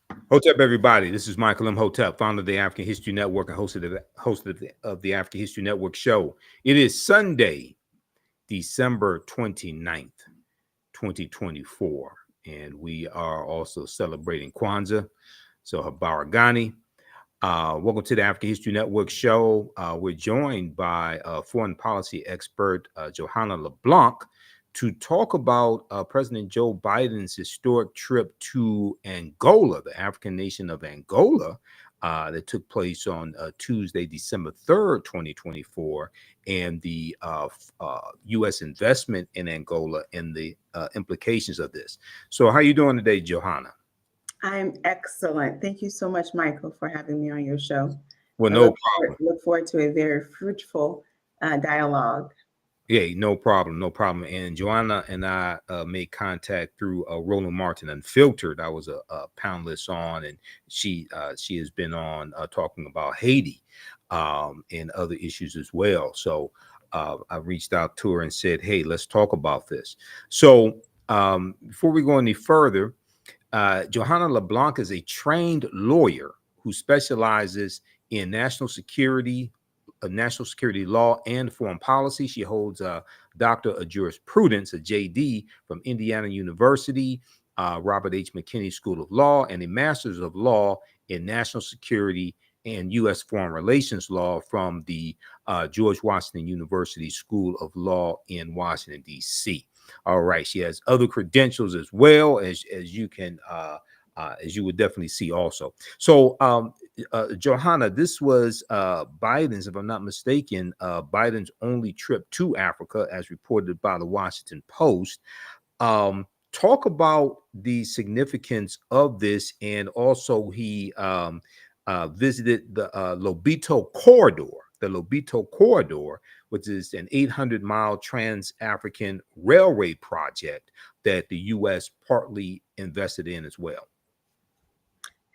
Hotep, everybody. This is Michael Imhotep, founder of the African History Network and host of the African History Network show. It is Sunday, December 29th, 2024, and we are also celebrating Kwanzaa. So, Habaragani. Welcome to the African History Network show. We're joined by foreign policy expert Johanna Leblanc to talk about President Joe Biden's historic trip to Angola, the African nation of Angola, that took place on Tuesday, December 3rd, 2024, and the U.S. investment in Angola and the implications of this. So how are you doing today, Johanna? I'm excellent. Thank you so much, Michael, for having me on your show. Well, I no look problem. forward to a very fruitful dialogue. Yeah, no problem, no problem. And Joanna and I made contact through Roland Martin Unfiltered. I was a panelist on, and she has been on talking about Haiti and other issues as well. So I reached out to her and said, "Hey, let's talk about this." So before we go any further, Johanna LeBlanc is a trained lawyer who specializes in national security law and foreign policy. She holds a Doctor of Jurisprudence, a JD, from Indiana University, Robert H. McKinney School of Law, and a Master's of Law in National Security and U.S. Foreign Relations Law from the George Washington University School of Law in Washington, D.C. All right. She has other credentials as well as you can as you would definitely see also. So Johanna, this was Biden's, if I'm not mistaken, Biden's only trip to Africa, as reported by the Washington Post. Talk about the significance of this, and also he visited the Lobito Corridor. The Lobito Corridor, which is an 800-mile trans-African railway project that the U.S. partly invested in as well.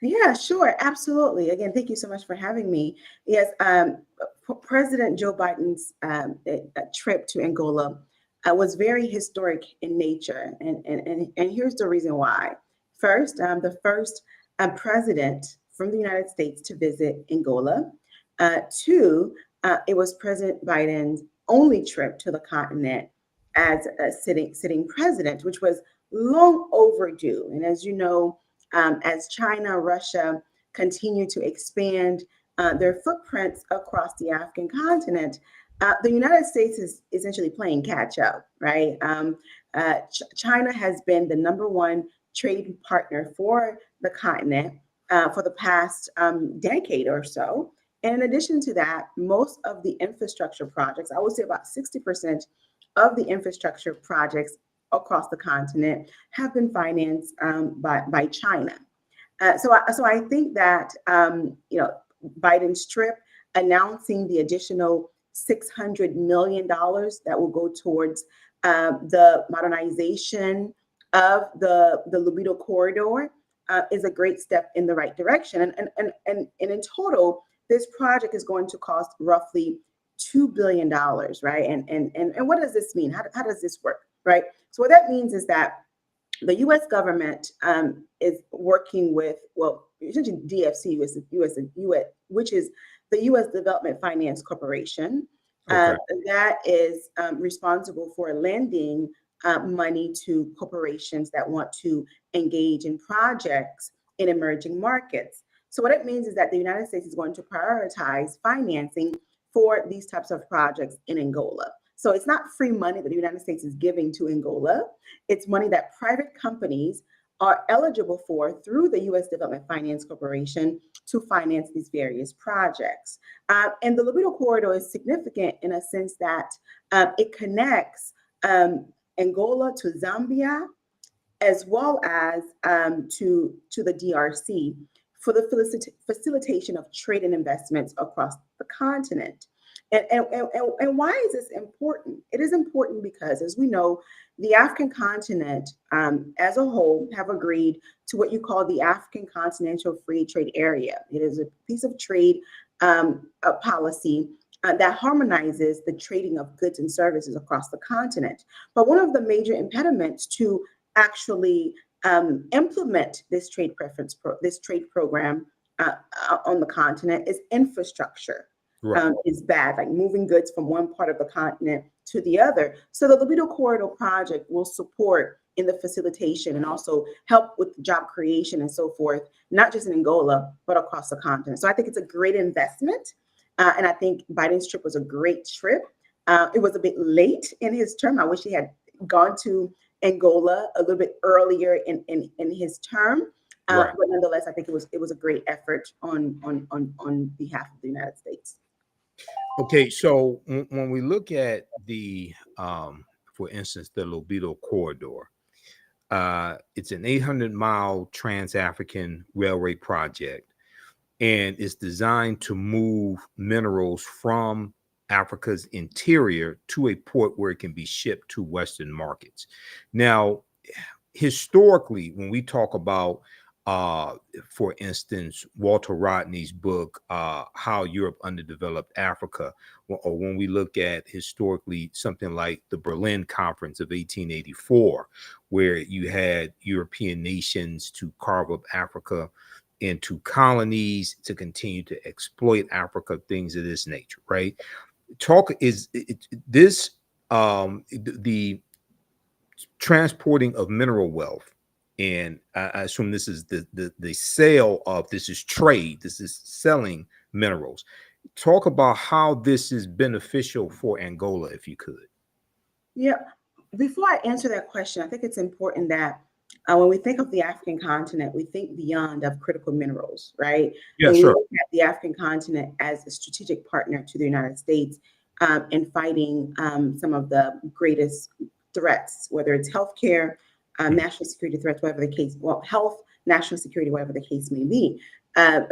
Yeah, sure, absolutely. Again, thank you so much for having me. Yes, President Joe Biden's trip to Angola was very historic in nature, and here's the reason why. First, the first president from the United States to visit Angola. Two, it was President Biden's only trip to the continent as a sitting president, which was long overdue. And as you know, as China, Russia continue to expand their footprints across the African continent, the United States is essentially playing catch up, right? China has been the number one trade partner for the continent for the past decade or so. And in addition to that, most of the infrastructure projects, I would say about 60% of the infrastructure projects across the continent have been financed by China. So I think that Biden's trip announcing the additional $600 million that will go towards the modernization of the Lobito corridor is a great step in the right direction. And in total, this project is going to cost roughly $2 billion, right? And what does this mean? How does this work, right? So what that means is that the U.S. government is working with, well, essentially DFC, which is the U.S. Development Finance Corporation, Okay. that is responsible for lending money to corporations that want to engage in projects in emerging markets. So what it means is that the United States is going to prioritize financing for these types of projects in Angola. So it's not free money that the United States is giving to Angola. It's money that private companies are eligible for through the U.S. Development Finance Corporation to finance these various projects. And the Lobito Corridor is significant in a sense that it connects Angola to Zambia, as well as to the DRC for the facilitation of trade and investments across the continent. And why is this important? It is important because, as we know, the African continent as a whole have agreed to what you call the African Continental Free Trade Area. It is a piece of trade policy that harmonizes the trading of goods and services across the continent. But one of the major impediments to actually implement this this trade program on the continent is infrastructure. Right. Is bad, like moving goods from one part of the continent to the other. So the Libido Corridor project will support in the facilitation and also help with job creation and so forth, not just in Angola, but across the continent. So I think it's a great investment. And I think Biden's trip was a great trip. It was a bit late in his term. I wish he had gone to Angola a little bit earlier in his term. Right. But nonetheless, I think it was a great effort on behalf of the United States. Okay, so when we look at for instance, the Libido Corridor, it's an 800-mile trans-African railway project, and it's designed to move minerals from Africa's interior to a port where it can be shipped to Western markets. Now, historically, when we talk about for instance, Walter Rodney's book, How Europe Underdeveloped Africa, or when we look at historically something like the Berlin Conference of 1884, where you had European nations to carve up Africa into colonies to continue to exploit Africa, things of this nature, right? The transporting of mineral wealth, and I assume this is the sale of, this is trade, this is selling minerals. Talk about how this is beneficial for Angola, if you could. Yeah. Before I answer that question, I think it's important that when we think of the African continent, we think beyond of critical minerals, right? Yeah, And we sure. look at the African continent as a strategic partner to the United States in fighting some of the greatest threats, whether it's healthcare, national security threats, whatever the case, well, health, national security, whatever the case may be.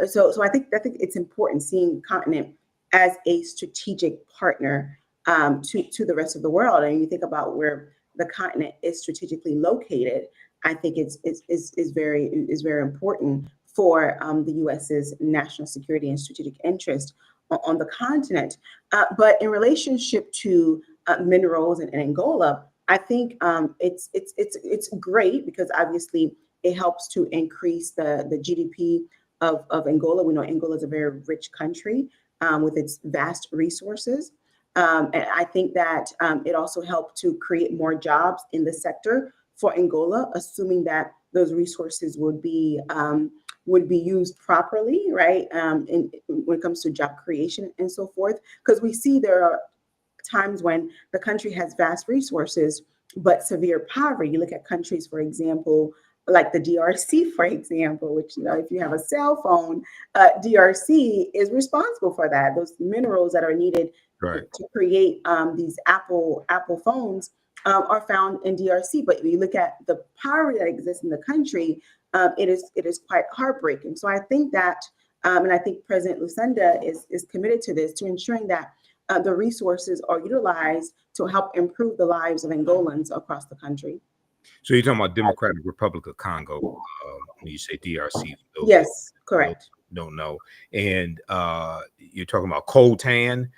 So I think it's important seeing the continent as a strategic partner to the rest of the world. And you think about where the continent is strategically located, I think is very important for the U.S.'s national security and strategic interest on the continent. But in relationship to minerals and Angola, I think it's great because obviously it helps to increase the GDP of Angola. We know Angola is a very rich country with its vast resources. And I think that it also helped to create more jobs in the sector for Angola, assuming that those resources would be used properly, right? When it comes to job creation and so forth, because we see there are times when the country has vast resources but severe poverty. You look at countries, for example, like the DRC, for example, which, you know, if you have a cell phone, DRC is responsible for that. Those minerals that are needed Right. to create these Apple phones are found in DRC. But when you look at the poverty that exists in the country, it is quite heartbreaking. So I think that, and I think President Lucinda is committed to this, to ensuring that the resources are utilized to help improve the lives of Angolans across the country. So you're talking about Democratic Republic of Congo when you say DRC, those Yes, those correct. don't know. And you're talking about coltan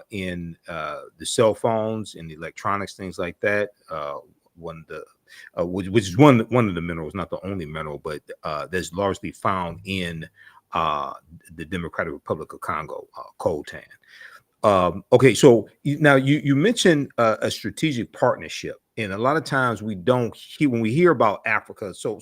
in the cell phones and the electronics, things like that. One of the which is one of the minerals, not the only mineral, but that's largely found in the Democratic Republic of Congo, coltan. Okay, so now you mentioned a strategic partnership, and a lot of times we don't hear when we hear about Africa. So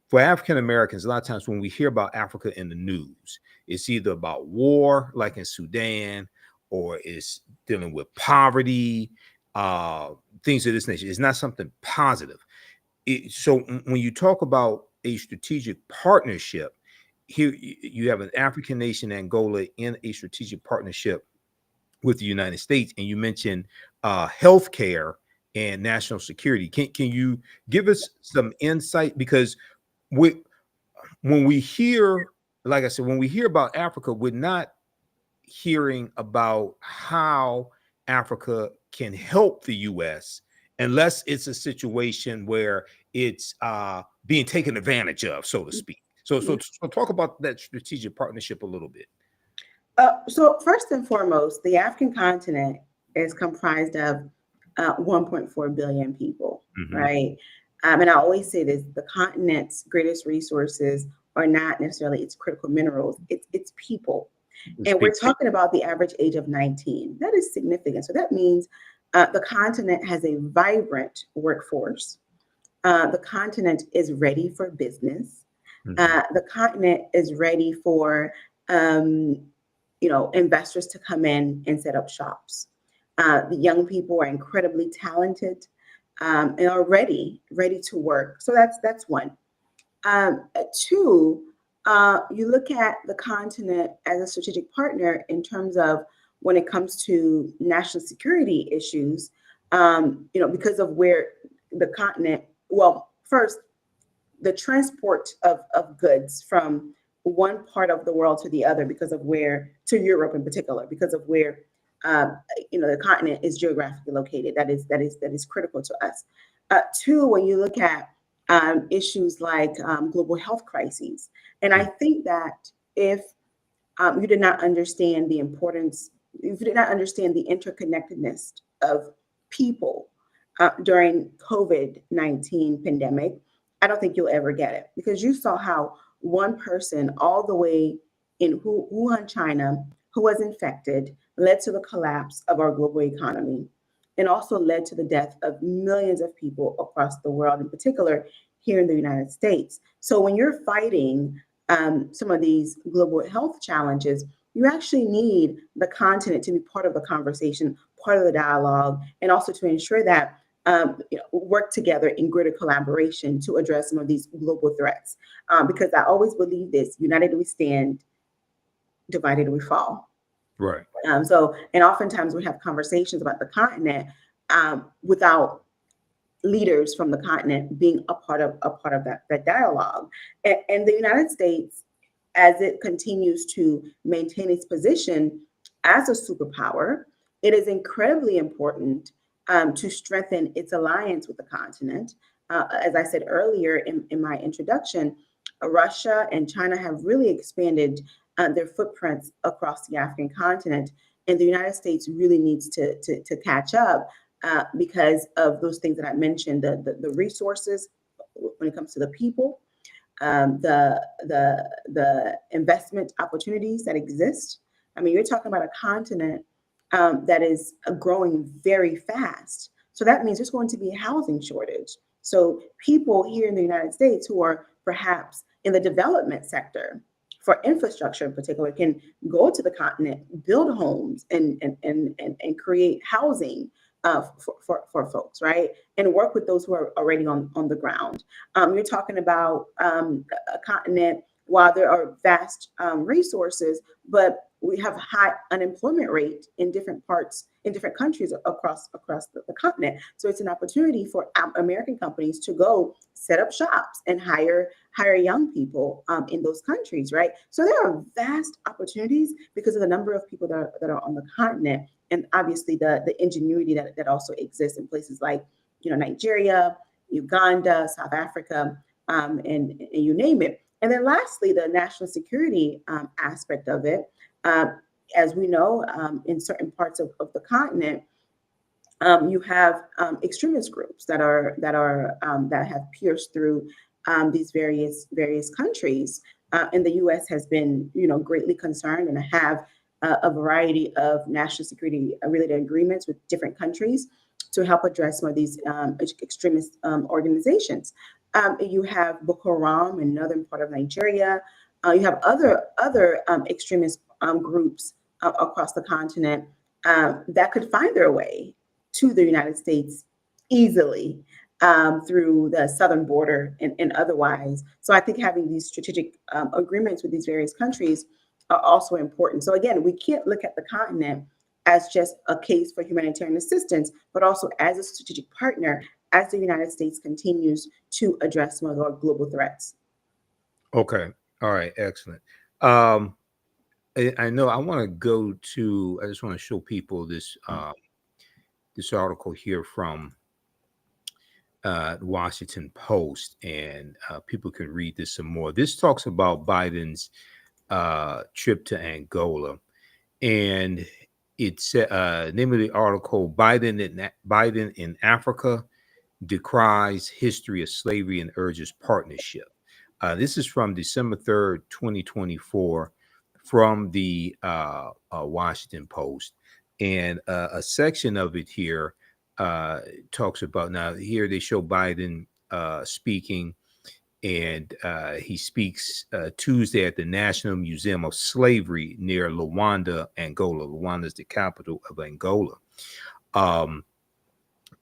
for African Americans, a lot of times when we hear about Africa in the news, it's either about war, like in Sudan, or it's dealing with poverty, things of this nature. It's not something positive. So when you talk about a strategic partnership, here you have an African nation, Angola, in a strategic partnership with the United States, and you mentioned healthcare and national security. Can you give us some insight? Because when we hear, like I said, when we hear about Africa, we're not hearing about how Africa can help the U.S. unless it's a situation where it's being taken advantage of, so to speak. So talk about that strategic partnership a little bit. So first and foremost, the African continent is comprised of 1.4 billion people, Mhm. right? And I always say this: the continent's greatest resources are not necessarily its critical minerals; it's people. It's And we're people. talking about the average age of 19. That is significant. So that means the continent has a vibrant workforce. The continent is ready for business. Mhm. The continent is ready for um, investors to come in and set up shops. The young people are incredibly talented and are ready to work. So that's one. Two, you look at the continent as a strategic partner in terms of when it comes to national security issues. Because of where the continent. Well, first, the transport of goods from one part of the world to the other because of where to Europe in particular because of where um, the continent is geographically located. That is critical to us. Two, when you look at issues like global health crises, and I Mm. think that if you did not understand the importance, if you did not understand the interconnectedness of people during COVID-19 pandemic, I don't think you'll ever get it because you saw how one person all the way in Wuhan, China, who was infected, led to the collapse of our global economy and also led to the death of millions of people across the world, in particular here in the United States. So when you're fighting some of these global health challenges, you actually need the continent to be part of the conversation, part of the dialogue, and also to ensure that work together in greater collaboration to address some of these global threats. Because I always believe this: united we stand, divided we fall. Right. And oftentimes we have conversations about the continent without leaders from the continent being a part of that dialogue. And the United States, as it continues to maintain its position as a superpower, it is incredibly important to strengthen its alliance with the continent. As I said earlier in my introduction, Russia and China have really expanded their footprints across the African continent, and the United States really needs to catch up because of those things that I mentioned, the resources when it comes to the people, the investment opportunities that exist. I mean, you're talking about a continent that is growing very fast. So that means there's going to be a housing shortage. So people here in the United States who are perhaps in the development sector for infrastructure in particular can go to the continent, build homes, and create housing for folks, right? And work with those who are already on the ground. You're talking about a continent, while there are vast resources, but we have high unemployment rate in different parts, in different countries across the continent. So it's an opportunity for American companies to go set up shops and hire young people in those countries, right? So there are vast opportunities because of the number of people that are on the continent, and obviously the ingenuity that also exists in places like Nigeria, Uganda, South Africa, and you name it. And then lastly, the national security aspect of it. Uh, as we know, in certain parts of the continent, you have extremist groups that have pierced through these various countries, and the U.S. has been greatly concerned and have a variety of national security related agreements with different countries to help address some of these extremist organizations. You have Boko Haram in northern part of Nigeria. You have other extremist groups across the continent that could find their way to the United States easily through the southern border and otherwise. So I think having these strategic agreements with these various countries are also important. So again, we can't look at the continent as just a case for humanitarian assistance, but also as a strategic partner as the United States continues to address some of our global threats. Okay. All right. Excellent. Um, I know I want to go to. I just want to show people this article here from Washington Post, and people can read this some more. This talks about Biden's trip to Angola, and it's name of the article: Biden in Africa, decries history of slavery and urges partnership. This is from December 3rd, 2024, from the Washington Post. And a section of it here talks about, now here they show Biden speaking, and he speaks Tuesday at the National Museum of Slavery near Luanda, Angola. Luanda is the capital of Angola.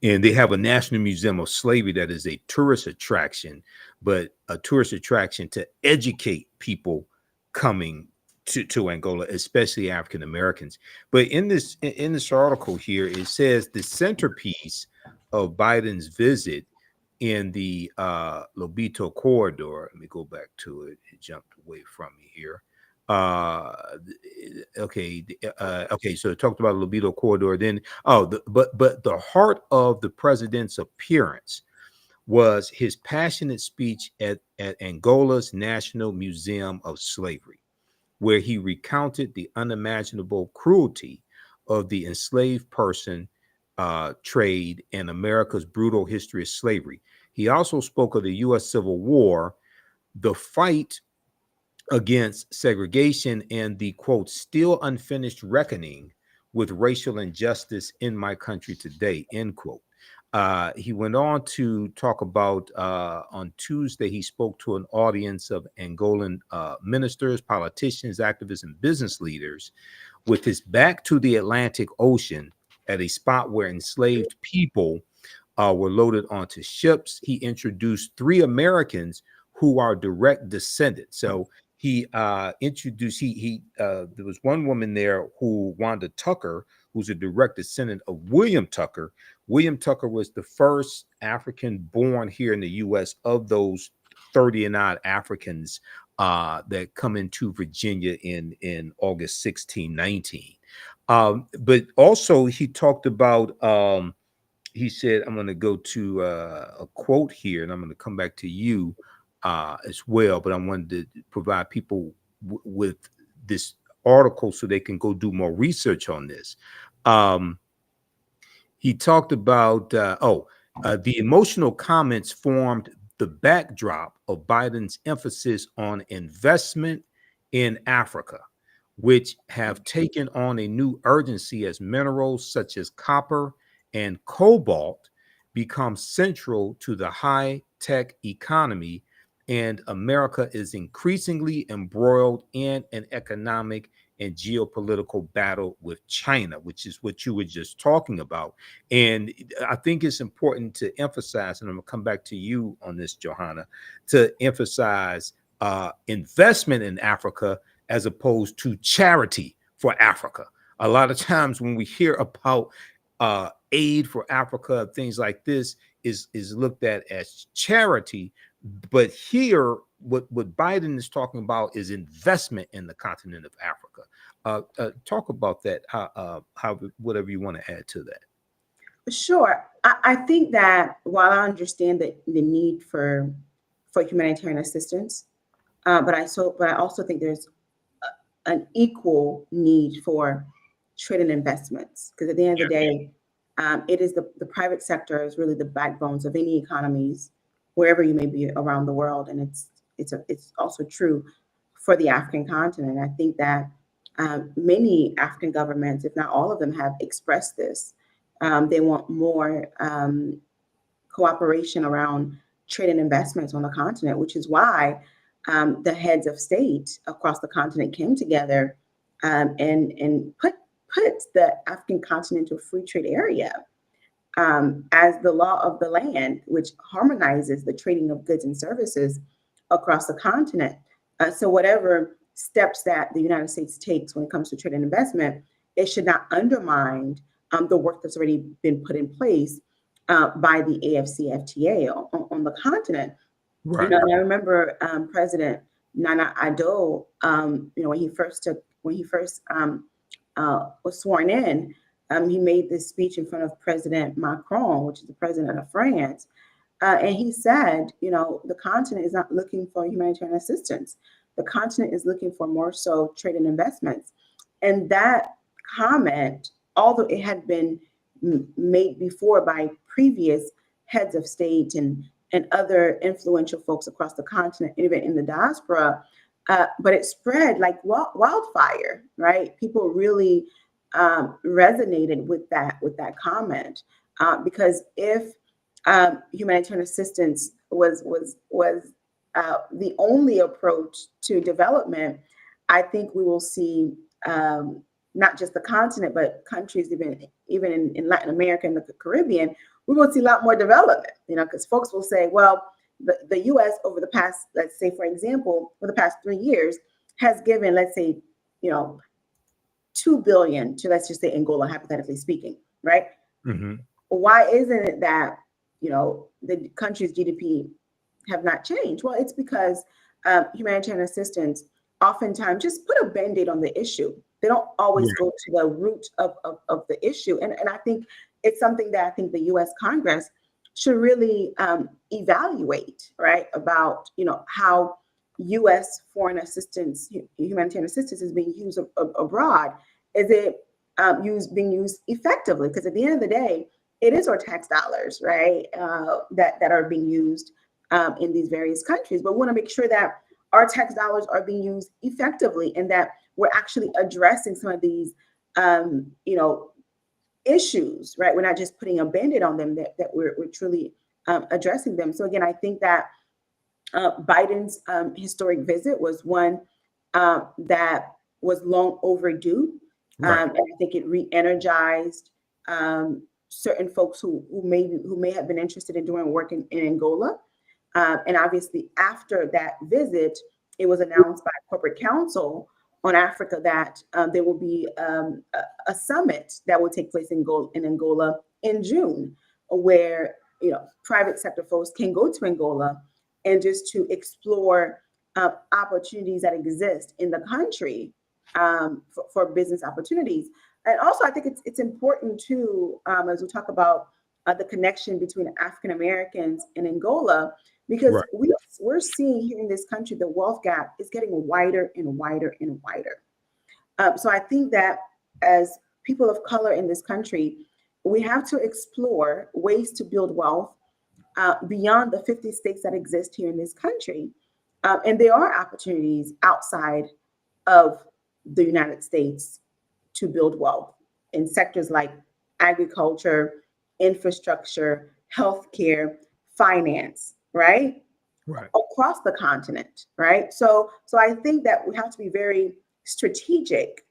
And they have a National Museum of Slavery that is a tourist attraction, but a tourist attraction to educate people coming to Angola, especially African Americans. But in this article here, it says the centerpiece of Biden's visit in the Lobito corridor. Let me go back to it. It jumped away from me here. Okay. So it talked about Lobito corridor. Then, but the heart of the president's appearance was his passionate speech at Angola's National Museum of Slavery, where he recounted the unimaginable cruelty of the enslaved person trade and America's brutal history of slavery. He also spoke of the U.S. Civil War, the fight against segregation, and the, quote, still unfinished reckoning with racial injustice in my country today, end quote. He went on to talk about on Tuesday, he spoke to an audience of Angolan ministers, politicians, activists, and business leaders with his back to the Atlantic Ocean at a spot where enslaved people were loaded onto ships. He introduced 3 Americans who are direct descendants. So he introduced, there was one woman there who, Wanda Tucker, who's a direct descendant of William Tucker. William Tucker was the first African born here in the U.S. of those 30 and odd Africans that come into Virginia in August 1619. But also he talked about, he said, I'm going to go to a quote here, and I'm going to come back to you as well, but I wanted to provide people with this article so they can go do more research on this. He talked about, the emotional comments formed the backdrop of Biden's emphasis on investment in Africa, which have taken on a new urgency as minerals such as copper and cobalt become central to the high-tech economy, and America is increasingly embroiled in an economic and geopolitical battle with China, which is what you were just talking about. And I think it's important to emphasize, and I'm going to come back to you on this, Johanna, to emphasize investment in Africa as opposed to charity for Africa. A lot of times when we hear about aid for Africa, things like this is looked at as charity. But here, what Biden is talking about is investment in the continent of Africa. Talk about that, how whatever you want to add to that. Sure. I think that while I understand the need for humanitarian assistance, but I also think there's an equal need for trade and investments, because at the end of the day, it is the private sector is really the backbones of any economies, wherever you may be around the world, and it's also true for the African continent. I think that many African governments, if not all of them, have expressed this. They want more cooperation around trade and investments on the continent, which is why the heads of state across the continent came together and put the African continent into a free trade area as the law of the land, which harmonizes the trading of goods and services across the continent. So whatever steps that the United States takes when it comes to trade and investment, it should not undermine the work that's already been put in place by the AFCFTA on the continent. Right. You know, and I remember President Nana Addo, when he first was sworn in, he made this speech in front of President Macron, which is the president of France. And he said, the continent is not looking for humanitarian assistance. The continent is looking for more so trade and investments. And that comment, although it had been made before by previous heads of state and other influential folks across the continent, even in the diaspora. But it spread like wildfire, right? People really resonated with that comment, because if humanitarian assistance was the only approach to development, I think we will see not just the continent, but countries even in Latin America and the Caribbean, we will see a lot more development, because folks will say, well, the U.S. over the past, let's say, for example, for the past 3 years has given, let's say, 2 billion to, let's just say, Angola, hypothetically speaking, right? Mm-hmm. Why isn't it that, the country's GDP have not changed? Well, it's because humanitarian assistance oftentimes just put a Band-Aid on the issue. They don't always go to the root of the issue. And I think it's something that I think the U.S. Congress should really evaluate, right, about, how U.S. foreign assistance, humanitarian assistance is being used abroad. Is it being used effectively? Because at the end of the day, it is our tax dollars, right, that are being used in these various countries. But we want to make sure that our tax dollars are being used effectively and that we're actually addressing some of these, issues, right? We're not just putting a Band-Aid on them, that we're truly addressing them. So again, I think that Biden's historic visit was one that was long overdue. Right. And I think it re-energized certain folks who may have been interested in doing work in Angola. And obviously, after that visit, it was announced by Corporate Council on Africa that there will be a summit that will take place in Angola in June, where private sector folks can go to Angola and just to explore opportunities that exist in the country for business opportunities. And also, I think it's important too, as we talk about the connection between African Americans and Angola, because we're seeing here in this country the wealth gap is getting wider and wider and wider. So I think that as people of color in this country, we have to explore ways to build wealth beyond the 50 states that exist here in this country. And there are opportunities outside of the United States to build wealth in sectors like agriculture, infrastructure, healthcare, finance, right? Right. Across the continent, right? So I think that we have to be very strategic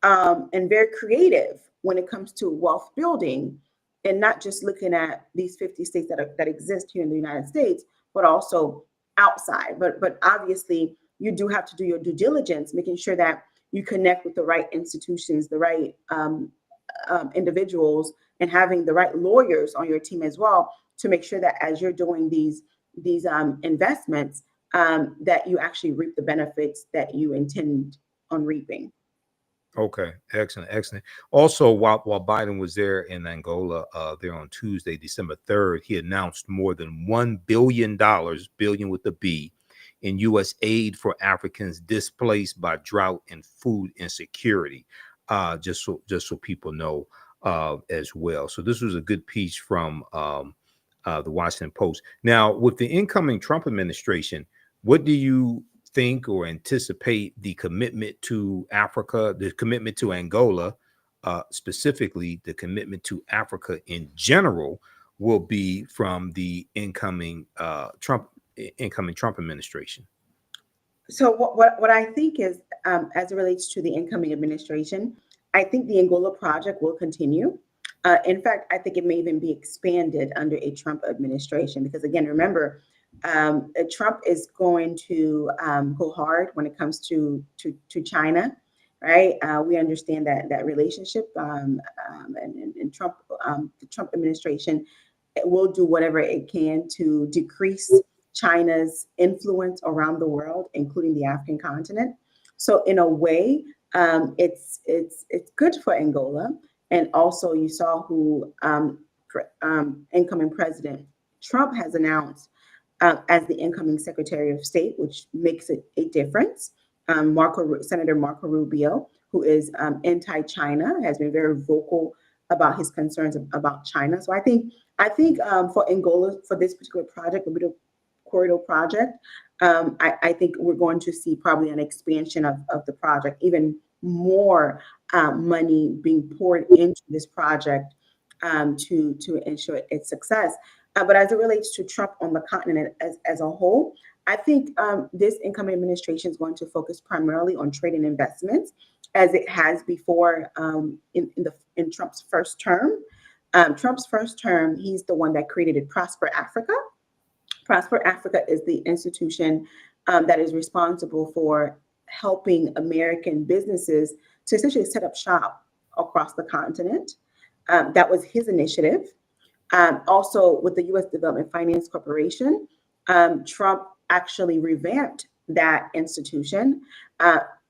and very creative when it comes to wealth building, and not just looking at these 50 states that exist here in the United States, but also outside. But obviously, you do have to do your due diligence, making sure that you connect with the right institutions, the right individuals, and having the right lawyers on your team as well, to make sure that as you're doing these investments, that you actually reap the benefits that you intend on reaping. Okay, excellent. Also, while Biden was there in Angola, there on Tuesday, December 3rd, he announced more than $1 billion, billion with a B, in U.S. aid for Africans displaced by drought and food insecurity. Just so people know as well. So this was a good piece from the Washington Post. Now, with the incoming Trump administration, what do you think or anticipate the commitment to Africa, the commitment to Angola, specifically the commitment to Africa in general, will be from the incoming Trump administration? So what I think is, as it relates to the incoming administration, I think the Angola project will continue. In fact, I think it may even be expanded under a Trump administration, because again, remember, Trump is going to go hard when it comes to China, right? We understand that relationship, and Trump, the Trump administration, it will do whatever it can to decrease China's influence around the world, including the African continent. So in a way, it's good for Angola. And also, you saw who incoming President Trump has announced as the incoming Secretary of State, which makes it a difference. Senator Marco Rubio, who is anti-China, has been very vocal about his concerns about China. So I think I think for Angola, for this particular project, the Middle Corridor project, I think we're going to see probably an expansion of the project, even more money being poured into this project to ensure its success. But as it relates to Trump on the continent as a whole, I think this incoming administration is going to focus primarily on trade and investments, as it has before in Trump's first term. Trump's first term, he's the one that created Prosper Africa. Prosper Africa is the institution that is responsible for helping American businesses to essentially set up shop across the continent. That was his initiative. Also, with the U.S. Development Finance Corporation, Trump actually revamped that institution.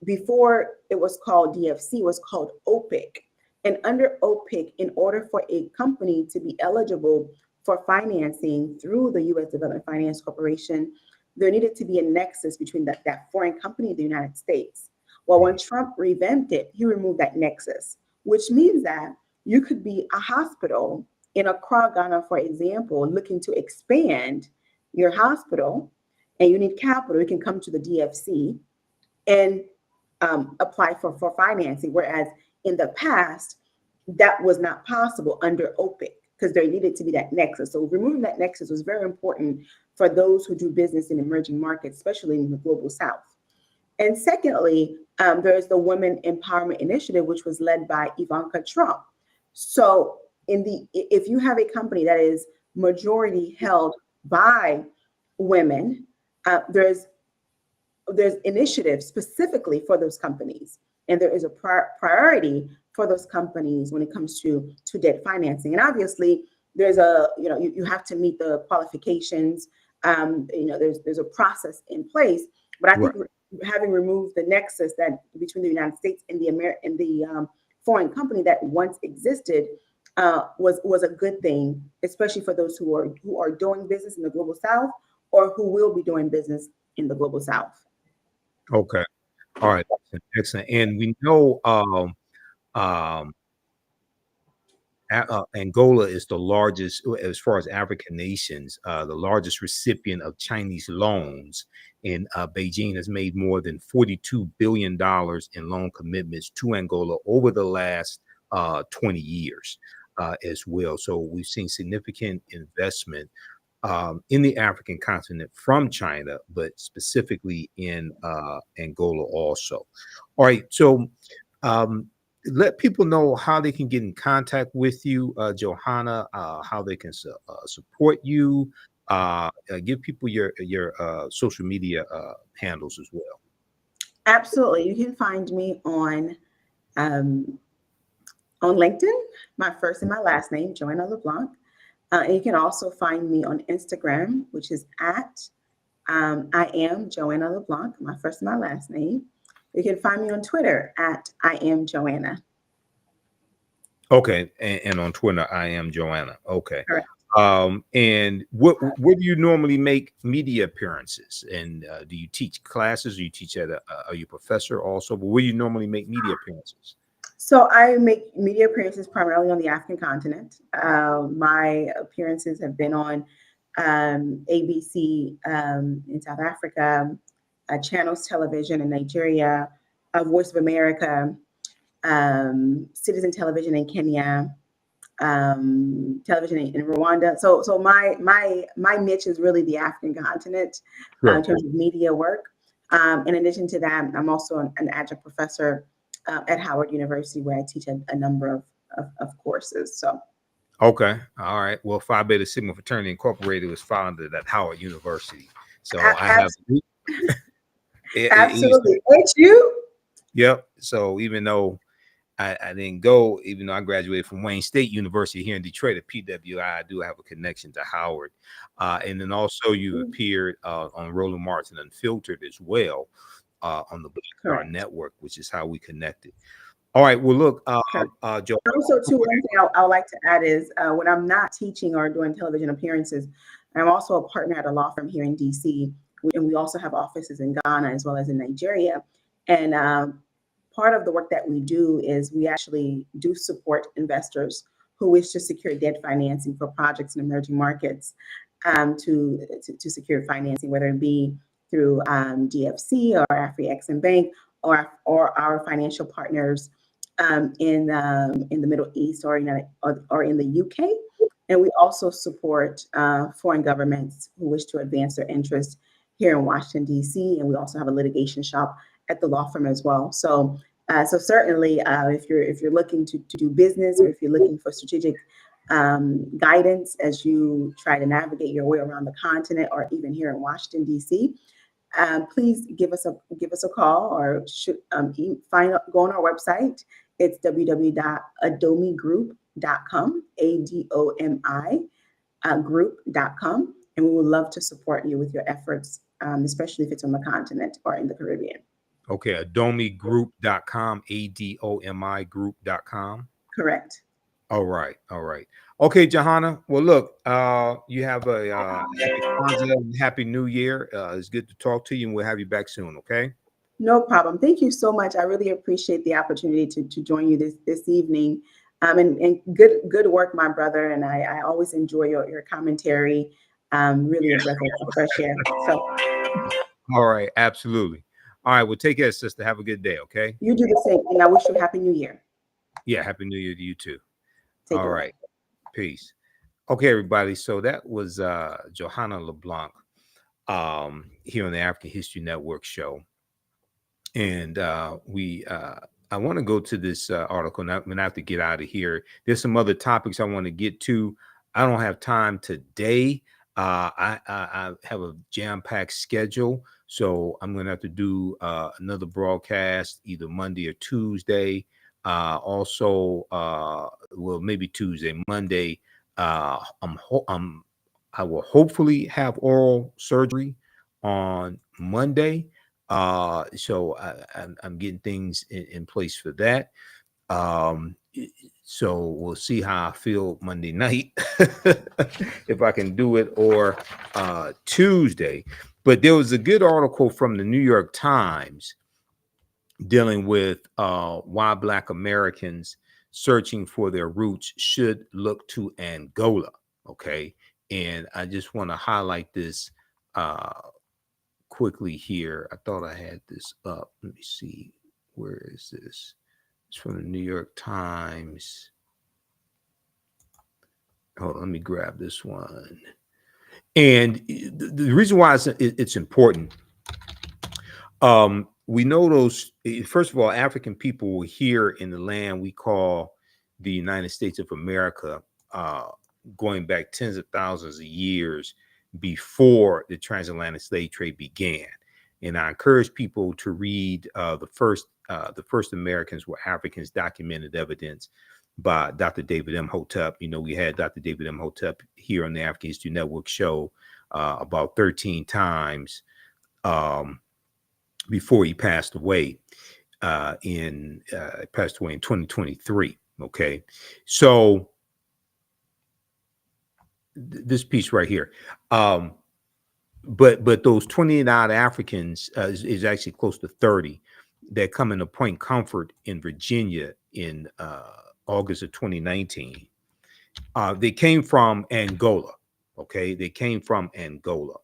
Before it was called DFC, it was called OPIC. And under OPIC, in order for a company to be eligible for financing through the U.S. Development Finance Corporation, there needed to be a nexus between that foreign company and the United States. Well, when Trump revamped it, he removed that nexus, which means that you could be a hospital in Accra, Ghana, for example, looking to expand your hospital, and you need capital. You can come to the DFC and apply for financing, whereas in the past, that was not possible under OPIC because there needed to be that nexus. So removing that nexus was very important for those who do business in emerging markets, especially in the global South. And secondly, there's the Women Empowerment Initiative, which was led by Ivanka Trump. So if you have a company that is majority held by women, there's initiatives specifically for those companies, and there is a priority for those companies when it comes to debt financing. And obviously, there's you have to meet the qualifications. There's a process in place. But I think having removed the nexus that between the United States and the foreign company that once existed was a good thing, especially for those who are doing business in the global South or who will be doing business in the global South. Okay. All right. Excellent. And we know Angola is the largest, as far as African nations, the largest recipient of Chinese loans. And Beijing has made more than $42 billion in loan commitments to Angola over the last 20 years as well. So we've seen significant investment in the African continent from China, but specifically in Angola also. All right. So let people know how they can get in contact with you, Johanna, how they can support you. Give people your social media handles as well. Absolutely. You can find me on LinkedIn, my first and my last name, Johanna Leblanc. And you can also find me on Instagram, which is at I am Johanna Leblanc, my first and my last name. You can find me on Twitter at I am Johanna. Okay, and on Twitter, I am Johanna. Okay. Correct. And where do you normally make media appearances? And do you teach classes? Do you teach at are you a professor also? But where do you normally make media appearances? So I make media appearances primarily on the African continent. My appearances have been on ABC in South Africa, Channels Television in Nigeria, Voice of America, Citizen Television in Kenya, television in Rwanda. So my niche is really the African continent in terms of media work. In addition to that, I'm also an adjunct professor at Howard University, where I teach a number of courses. So. Okay. All right. Well, Phi Beta Sigma Fraternity Incorporated was founded at Howard University. So I have. Absolutely. Ain't you? Yep. So even though I didn't go, even though I graduated from Wayne State University here in Detroit at PWI, I do have a connection to Howard. And then also you appeared on Roland Martin Unfiltered as well on the Black Star Network, which is how we connected. All right. Well, look, Joe. Also, too, one thing I would like to add is when I'm not teaching or doing television appearances, I'm also a partner at a law firm here in DC, and we also have offices in Ghana as well as in Nigeria. And part of the work that we do is we actually do support investors who wish to secure debt financing for projects in emerging markets, to secure financing, whether it be through DFC or Afri-Exim Bank, or our financial partners in the Middle East, or in the UK. And we also support foreign governments who wish to advance their interests here in Washington, D.C. And we also have a litigation shop at the law firm as well. So certainly, if you're looking to do business, or if you're looking for strategic guidance as you try to navigate your way around the continent, or even here in Washington, D.C., please give us a call, or go on our website. It's www.adomigroup.com, ADOMI group.com, and we would love to support you with your efforts, especially if it's on the continent or in the Caribbean. Okay, adomigroup.com, ADOMI group.com. Correct. All right. Okay, Johanna. Well, look, you have a happy Kwanzaa and happy New Year. It's good to talk to you, and we'll have you back soon. Okay. No problem. Thank you so much. I really appreciate the opportunity to join you this evening. And good work, my brother. And I always enjoy your commentary. Really a breath of fresh air. So. All right. Absolutely. All right. Well, take care, sister. Have a good day. Okay. You do the same, and I wish you a happy New Year. Yeah. Happy New Year to you too. Take All care. right. Peace. Okay, everybody. So that was Johanna Leblanc here on the African History Network show. And I want to go to this article, and I'm going to have to get out of here. There's some other topics I want to get to. I don't have time today. I have a jam-packed schedule, so I'm going to have to do another broadcast either Monday or Tuesday. Well, maybe Tuesday, Monday. I will hopefully have oral surgery on Monday. So I'm getting things in place for that. So we'll see how I feel Monday night, if I can do it, or Tuesday. But there was a good article from the New York Times dealing with why Black Americans searching for their roots should look to Angola. Okay. And I just want to highlight this quickly here. I thought I had this up. Let me see. Where is this? It's from the New York Times. Hold on, let me grab this one. And the reason why it's important, we know those, first of all, African people were here in the land we call the United States of America, going back tens of thousands of years before the transatlantic slave trade began. And I encourage people to read the first Americans were Africans, documented evidence by Dr. David Imhotep. You know, we had Dr. David Imhotep here on the African History Network show about 13 times before he passed away in 2023. Okay, so this piece right here. But those 28 odd Africans is actually close to 30 that come into Point Comfort in Virginia in August of 2019. They came from Angola. Okay, they came from Angola.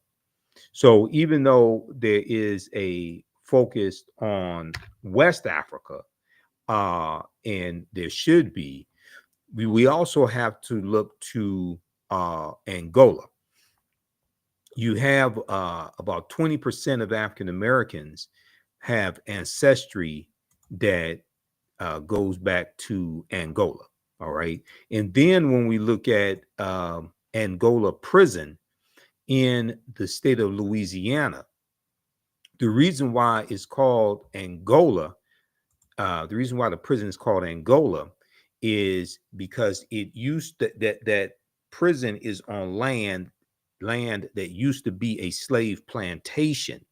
So even though there is a focus on West Africa, and there should be, we also have to look to Angola. You have about 20% of African Americans have ancestry that goes back to Angola. All right. And then when we look at Angola prison in the state of Louisiana, the reason why it's called Angola, the reason why the prison is called Angola is because it used to, that prison is on land that used to be a slave plantation.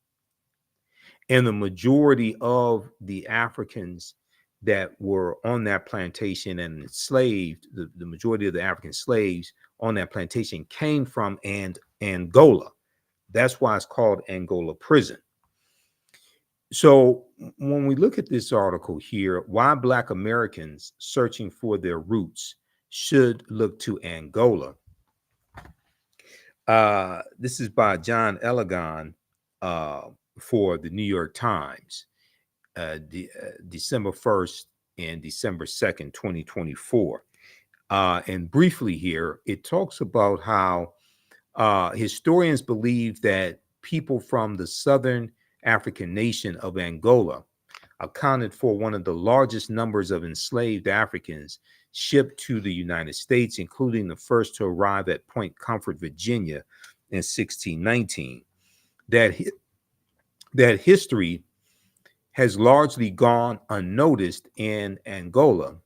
And the majority of the Africans that were on that plantation and enslaved, the majority of the African slaves on that plantation came from Angola. That's why it's called Angola prison. So when we look at this article here, why Black Americans searching for their roots should look to Angola. This is by John Elegon for the New York Times, December 1st and December 2nd, 2024. And briefly here, it talks about how historians believe that people from the southern African nation of Angola accounted for one of the largest numbers of enslaved Africans shipped to the United States, including the first to arrive at Point Comfort, Virginia in 1619. That history has largely gone unnoticed in Angola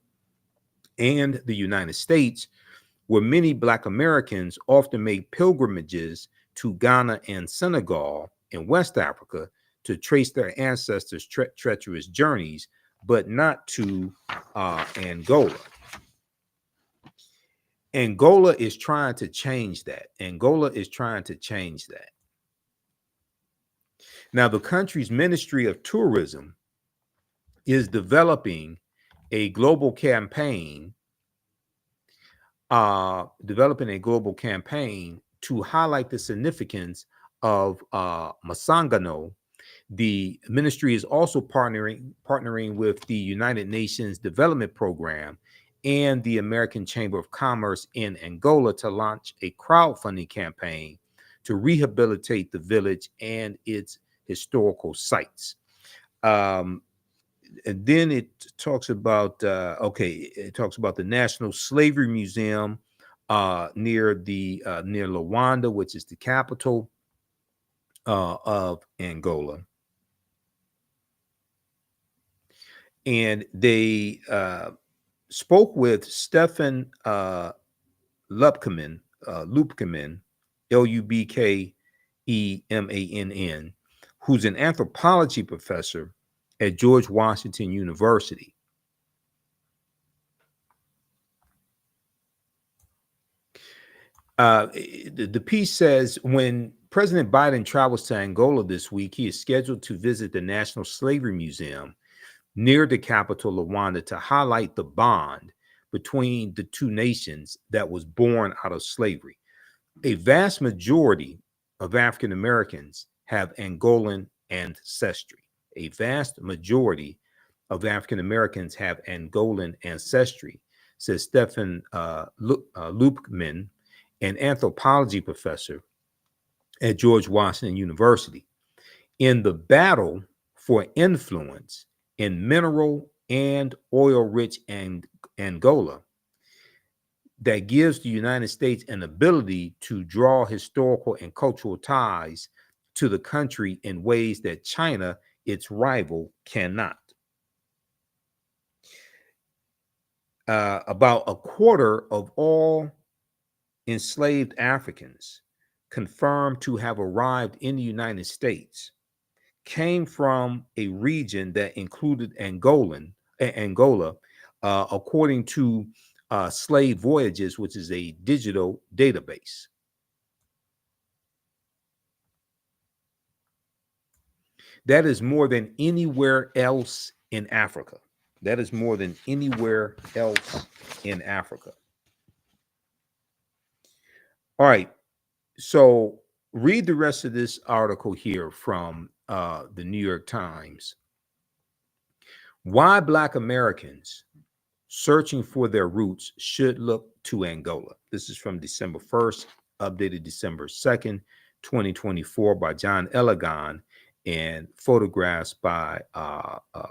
and the United States, where many Black Americans often made pilgrimages to Ghana and Senegal in West Africa to trace their ancestors' treacherous journeys, but not to Angola. Angola is trying to change that. Angola is trying to change that. Now, the country's Ministry of Tourism is developing a global campaign to highlight the significance of Masangano. The ministry is also partnering with the United Nations Development Program and the American Chamber of Commerce in Angola to launch a crowdfunding campaign to rehabilitate the village and its historical sites. And then it talks about it talks about the National Slavery Museum near Luanda, which is the capital of Angola. And they spoke with Stefan Lubkeman, Lubkemann, who's an anthropology professor at George Washington University. The piece says, when President Biden travels to Angola this week, he is scheduled to visit the National Slavery Museum near the capital, Luanda, to highlight the bond between the two nations that was born out of slavery. A vast majority of African Americans have Angolan ancestry. A vast majority of African Americans have Angolan ancestry, says Stefan Lubkemann, an anthropology professor at George Washington University. In the battle for influence in mineral and oil-rich Angola, that gives the United States an ability to draw historical and cultural ties to the country in ways that China, its rival, cannot. About a quarter of all enslaved Africans confirmed to have arrived in the United States came from a region that included Angola, according to Slave Voyages, which is a digital database. That is more than anywhere else in Africa. That is more than anywhere else in Africa. All right. So read the rest of this article here from the New York Times. Why Black Americans searching for their roots should look to Angola. This is from December 1st, updated December 2nd, 2024 by John Elegon and photographs by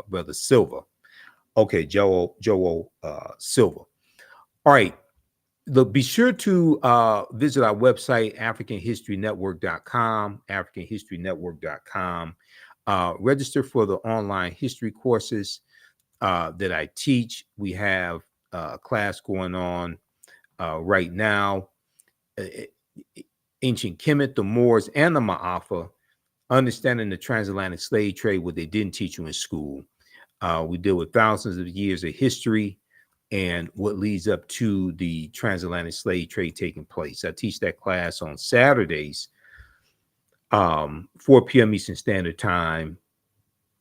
Brother Silva. Okay, Joel Silva. All right. Be sure to visit our website, AfricanHistoryNetwork.com, AfricanHistoryNetwork.com. Register for the online history courses that I teach. We have a class going on right now. Ancient Kemet, the Moors, and the Ma'afa, understanding the transatlantic slave trade, what they didn't teach you in school. We deal with thousands of years of history and what leads up to the transatlantic slave trade taking place. I teach that class on Saturdays, 4 p.m. Eastern Standard Time.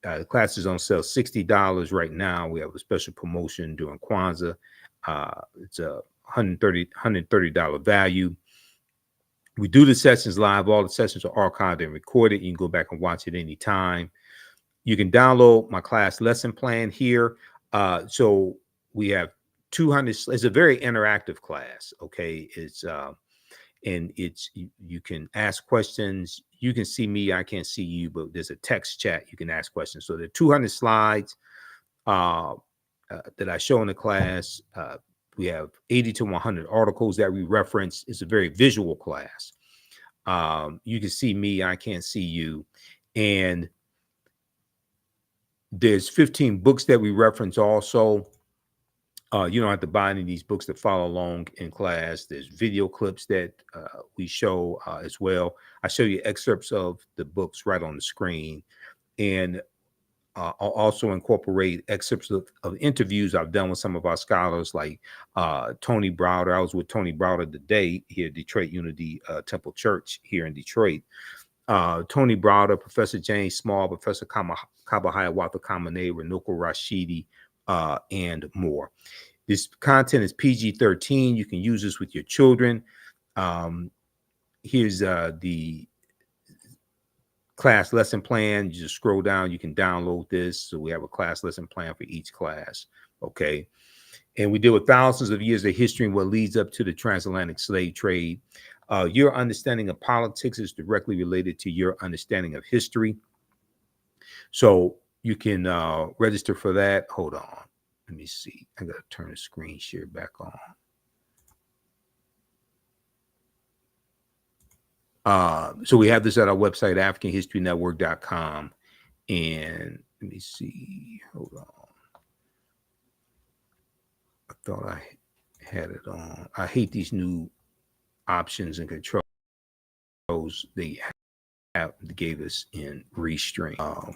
The class is on sale $60 right now. We have a special promotion during Kwanzaa. It's $130 value. We do the sessions live. All the sessions are archived and recorded. You can go back and watch it anytime. You can download my class lesson plan here. So we have 200. It's a very interactive class. Okay. And you can ask questions. You can see me. I can't see you, but there's a text chat. You can ask questions. So there are 200 slides that I show in the class. We have 80 to 100 articles that we reference. It's a very visual class. You can see me. I can't see you. And there's 15 books that we reference also. You don't have to buy any of these books to follow along in class. There's video clips that we show as well. I show you excerpts of the books right on the screen. And I'll also incorporate excerpts of interviews I've done with some of our scholars, like Tony Browder. I was with Tony Browder today here at Detroit Unity Temple Church here in Detroit. Tony Browder, Professor James Small, Professor Kabahayawatha Kamane, Renoko Rashidi, and more. This content is PG-13. You can use this with your children. Here's the class lesson plan. You just scroll down. You can download this. So we have a class lesson plan for each class. Okay. And we deal with thousands of years of history and what leads up to the transatlantic slave trade. Your understanding of politics is directly related to your understanding of history. So you can register for that. Hold on. Let me see. I got to turn the screen share back on. So we have this at our website, AfricanHistoryNetwork.com. And let me see. Hold on. I thought I had it on. I hate these new options and controls they gave us in Restream.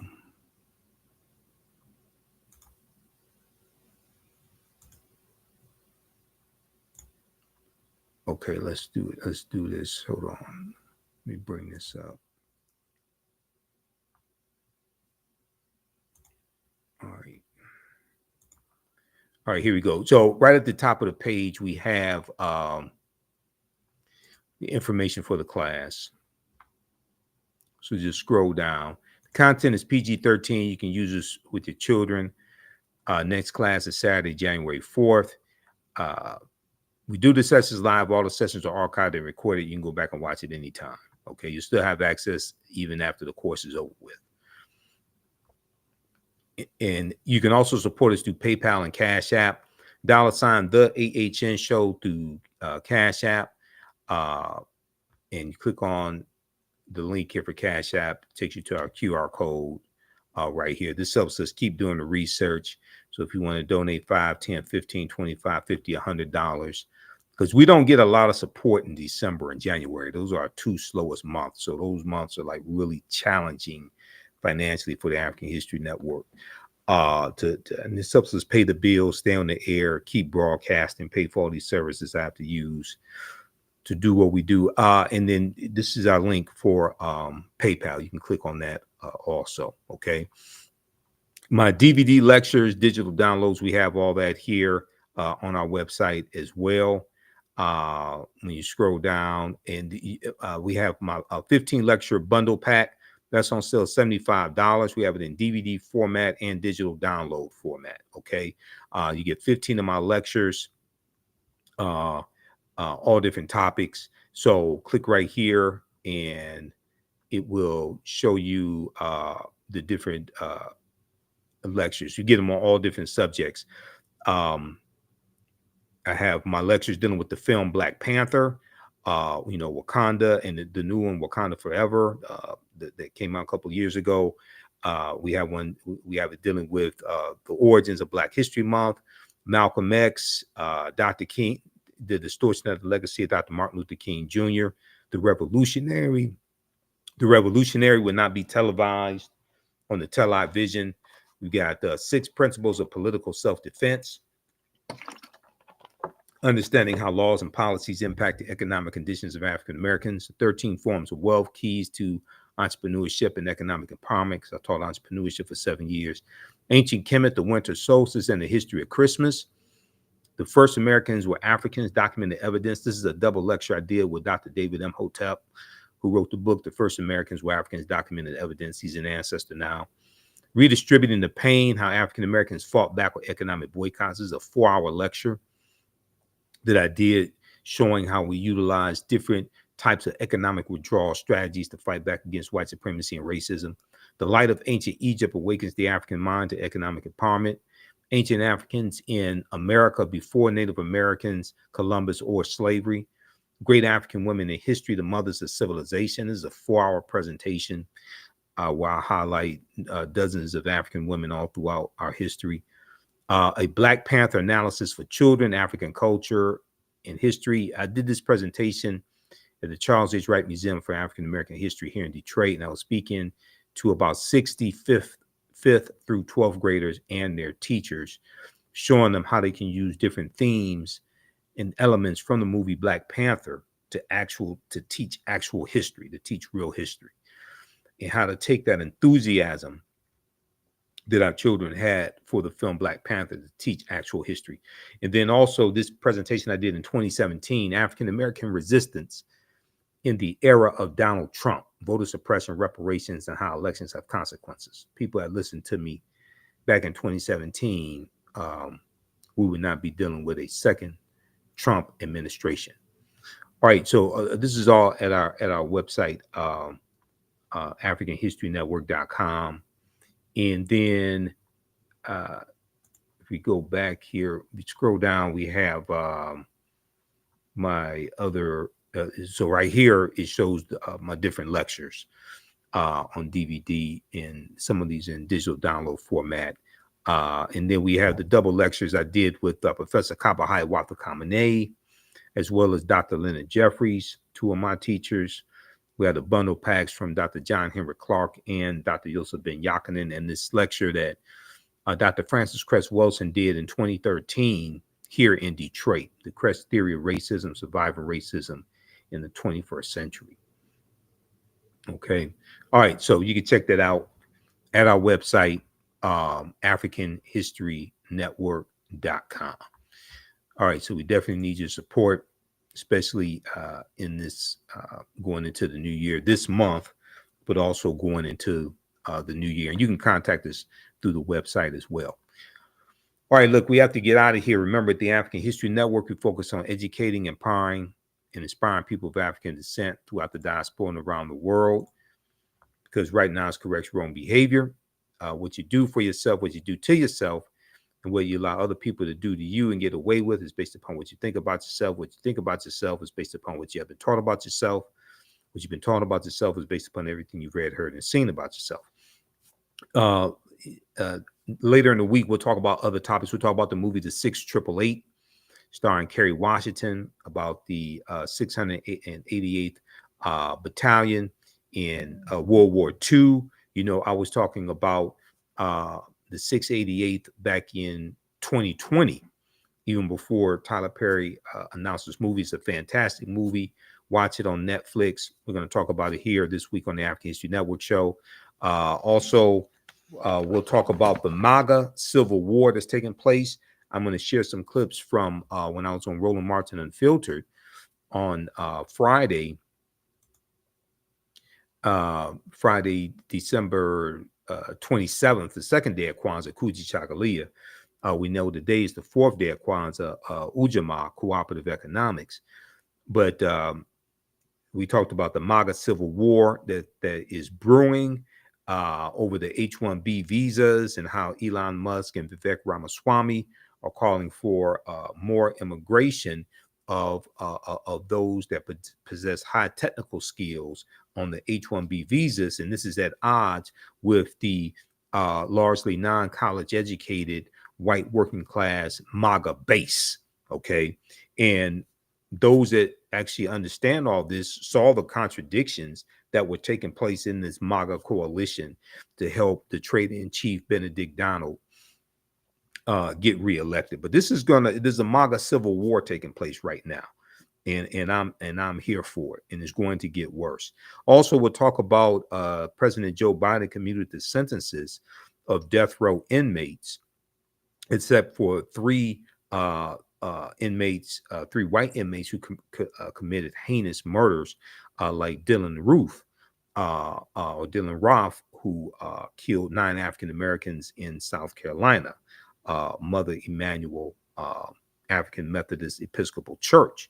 Okay, let's do it. Let's do this. Hold on. Let me bring this up. All right. All right, here we go. So right at the top of the page, we have the information for the class. So just scroll down. The content is PG-13. You can use this with your children. Next class is Saturday, January 4th. We do the sessions live. All the sessions are archived and recorded. You can go back and watch it anytime. Okay, you still have access even after the course is over with. And you can also support us through PayPal and Cash App. $ the AHN show through Cash App. And you click on the link here for Cash App. It takes you to our QR code right here. This helps us keep doing the research. So if you want to donate $5, $10, $15, $25, $50, $100, because we don't get a lot of support in December and January. Those are our two slowest months. So those months are like really challenging financially for the African History Network. And this helps us pay the bills, stay on the air, keep broadcasting, pay for all these services I have to use to do what we do. And then this is our link for PayPal. You can click on that also. Okay. My DVD lectures, digital downloads, we have all that here on our website as well. When you scroll down, and we have my 15 lecture bundle pack. That's on sale $75. We have it in DVD format and digital download format. Okay. You get 15 of my lectures, all different topics. So click right here and it will show you the different lectures. You get them on all different subjects. I have my lectures dealing with the film Black Panther, Wakanda, and the new one, Wakanda Forever, that came out a couple of years ago. We have it dealing with the origins of Black History Month, Malcolm X, Dr. King, the distortion of the legacy of Dr. Martin Luther King Jr., the Revolutionary. The Revolutionary would not be televised on the television. We got 6 principles of political self-defense. Understanding how laws and policies impact the economic conditions of African Americans, 13 forms of wealth, keys to entrepreneurship and economic empowerment. I taught entrepreneurship for 7 years. Ancient Kemet, the winter solstice and the history of Christmas. The first Americans were Africans, documented evidence. This is a double lecture I did with Dr. David Imhotep, who wrote the book, The First Americans Were Africans, Documented Evidence. He's an ancestor now. Redistributing the Pain, How African Americans Fought Back with Economic Boycotts. This is a 4-hour lecture that I did showing how we utilize different types of economic withdrawal strategies to fight back against white supremacy and racism. The Light of Ancient Egypt Awakens the African Mind to Economic Empowerment. Ancient Africans in America Before Native Americans, Columbus, or Slavery. Great African Women in History, the Mothers of Civilization. This is a 4-hour presentation where I highlight dozens of African women all throughout our history. A Black Panther Analysis for Children, African Culture and History. I did this presentation at the Charles H. Wright Museum for African American History here in Detroit, and I was speaking to about 65th through 12th graders and their teachers, showing them how they can use different themes and elements from the movie Black Panther to teach actual history, to teach real history, and how to take that enthusiasm that our children had for the film Black Panther to teach actual history. And then also this presentation I did in 2017, African American Resistance in the Era of Donald Trump, Voter Suppression, Reparations, and How Elections Have Consequences. People that listened to me back in 2017, we would not be dealing with a second Trump administration. All right, so this is all at our website, AfricanHistoryNetwork.com. And then if we go back here, we scroll down, we have my other, so right here, it shows my different lectures on DVD, and some of these in digital download format. And then we have the double lectures I did with Professor Kabahai Watakamene, as well as Dr. Leonard Jeffries, 2 of my teachers. We had the bundle packs from Dr. John Henry Clark and Dr. Yosef Ben Yakinen, and this lecture that Dr. Francis Cress Wilson did in 2013 here in Detroit, The Cress Theory of Racism, Surviving Racism in the 21st Century. Okay. All right. So you can check that out at our website, AfricanHistoryNetwork.com. All right. So we definitely need your support, especially in this going into the new year this month, but also going into the new year. And you can contact us through the website as well. All right, look, we have to get out of here. Remember, at the African History Network, we focus on educating, empowering, and inspiring people of African descent throughout the diaspora and around the world. Because right now, it's correct wrong behavior. What you do for yourself, what you do to yourself, and what you allow other people to do to you and get away with is based upon what you think about yourself. What you think about yourself is based upon what you have been taught about yourself. What you've been taught about yourself is based upon everything you've read, heard, and seen about yourself. Later in the week, we'll talk about other topics. We'll talk about the movie The 688, starring Kerry Washington, about the 688th Battalion in World War II. You know, I was talking about the 688th back in 2020, even before Tyler Perry announced this movie. It's a fantastic movie. Watch it on Netflix. We're going to talk about it here this week on the African History Network show. Also, we'll talk about the MAGA Civil War that's taking place. I'm going to share some clips from when I was on Roland Martin Unfiltered on Friday, December 27th, the second day of Kwanzaa, Kuji Chagalia. We know today is the 4th day of Kwanzaa, Ujamaa, Cooperative Economics. But we talked about the MAGA Civil War that is brewing over the H-1B visas, and how Elon Musk and Vivek Ramaswamy are calling for more immigration of those that possess high technical skills on the H-1B visas. And this is at odds with the largely non-college educated white working class MAGA base. Okay. And those that actually understand all this saw the contradictions that were taking place in this MAGA coalition to help the traitor-in-chief Benedict Donald get reelected. But there's a MAGA civil war taking place right now, and I'm here for it, and it's going to get worse. Also, we'll talk about President Joe Biden commuted the sentences of death row inmates, except for 3 inmates, 3 white inmates who committed heinous murders, like Dylan Roof, or Dylan Roth, who killed 9 African Americans in South Carolina, Mother Emanuel African Methodist Episcopal Church.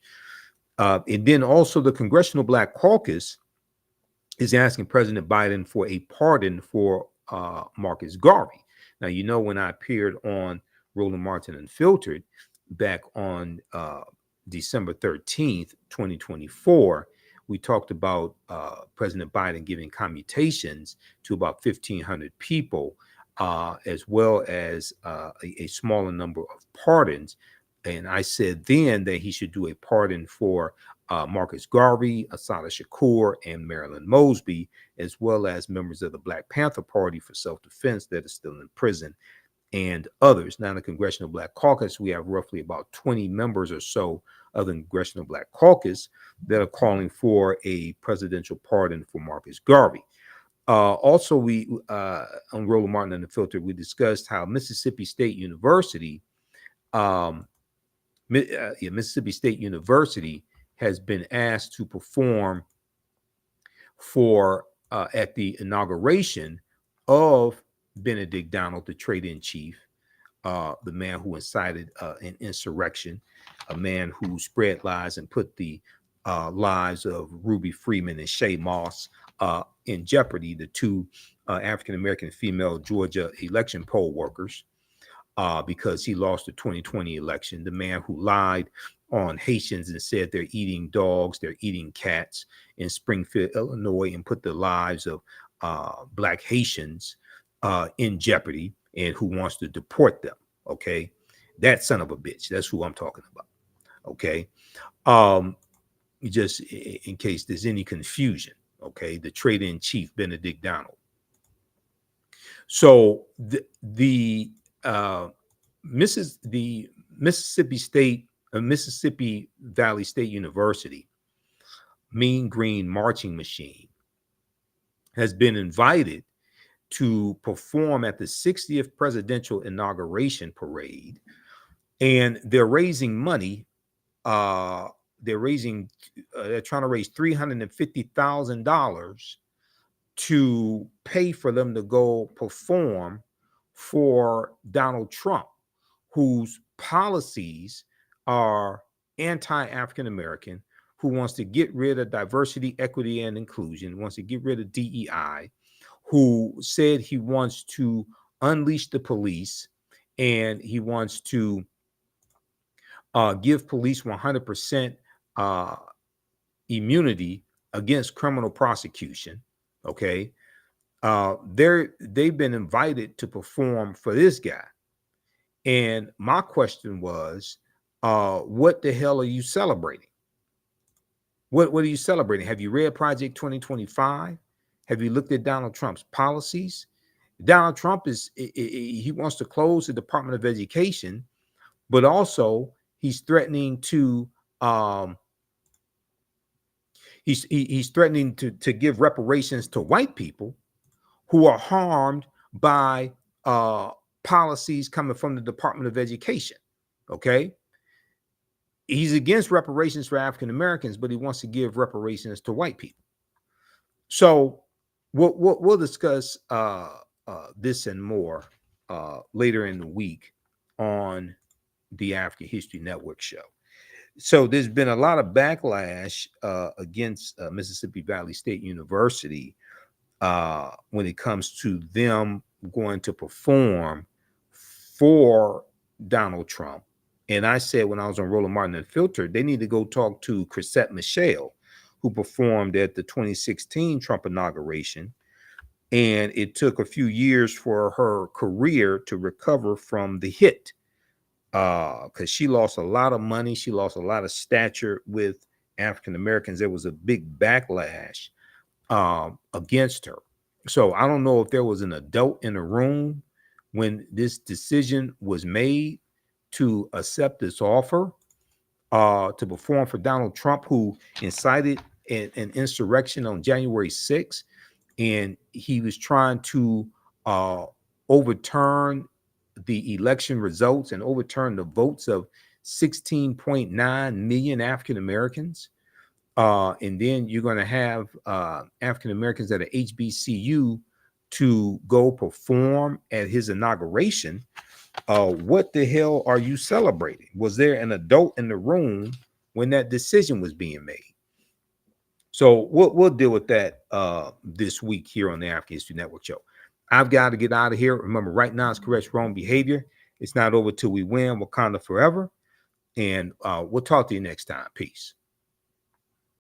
And then also the Congressional Black Caucus is asking President Biden for a pardon for Marcus Garvey. Now, you know, when I appeared on Roland Martin Unfiltered back on December 13th, 2024, we talked about President Biden giving commutations to about 1,500 people, as well as a smaller number of pardons. And I said then that he should do a pardon for Marcus Garvey, Assata Shakur, and Marilyn Mosby, as well as members of the Black Panther Party for self-defense that are still in prison, and others. Now, in the Congressional Black Caucus, we have roughly about 20 members or so of the Congressional Black Caucus that are calling for a presidential pardon for Marcus Garvey. Also, we on Roland Martin Unfiltered, we discussed how Mississippi State University, Mississippi State University has been asked to perform for at the inauguration of Benedict Donald, the trade-in-chief, the man who incited an insurrection, a man who spread lies and put the lives of Ruby Freeman and Shay Moss in jeopardy, the 2 African-American female Georgia election poll workers, because he lost the 2020 election. The man who lied on Haitians and said they're eating dogs, they're eating cats in Springfield, Illinois, and put the lives of Black Haitians in jeopardy, and who wants to deport them. Okay, that son of a bitch. That's who I'm talking about. Okay, just in case there's any confusion. Okay, the trade-in-chief Benedict Donald. So the Mississippi State, Mississippi Valley State University Mean Green Marching Machine has been invited to perform at the 60th presidential inauguration parade, and they're raising money. They're trying to raise $350,000 to pay for them to go perform for Donald Trump, whose policies are anti-African American, who wants to get rid of diversity, equity, and inclusion, wants to get rid of DEI, who said he wants to unleash the police, and he wants to give police 100% immunity against criminal prosecution. Okay, they've been invited to perform for this guy, and my question was, what the hell are you celebrating? What are you celebrating? Have you read Project 2025? Have you looked at Donald Trump's policies? Donald Trump he wants to close the Department of Education, but also he's threatening to he's threatening to give reparations to white people who are harmed by policies coming from the Department of Education. Okay, he's against reparations for African Americans, but he wants to give reparations to white people. So we'll discuss this and more later in the week on the African History Network show. So there's been a lot of backlash against Mississippi Valley State University when it comes to them going to perform for Donald Trump. And I said when I was on Roland Martin Unfiltered, they need to go talk to Chrisette Michele, who performed at the 2016 Trump inauguration. And it took a few years for her career to recover from the hit, because she lost a lot of money. She lost a lot of stature with African Americans. There was a big backlash against her. So I don't know if there was an adult in the room when this decision was made to accept this offer to perform for Donald Trump, who incited an insurrection on January 6th. And he was trying to overturn the election results and overturn the votes of 16.9 million African Americans. And then you're going to have African Americans at a HBCU to go perform at his inauguration. What the hell are you celebrating? Was there an adult in the room when that decision was being made? So we'll deal with that this week here on the African History Network show. I've got to get out of here. Remember, right now it's correct wrong behavior. It's not over till we win. Wakanda forever. And we'll talk to you next time. Peace.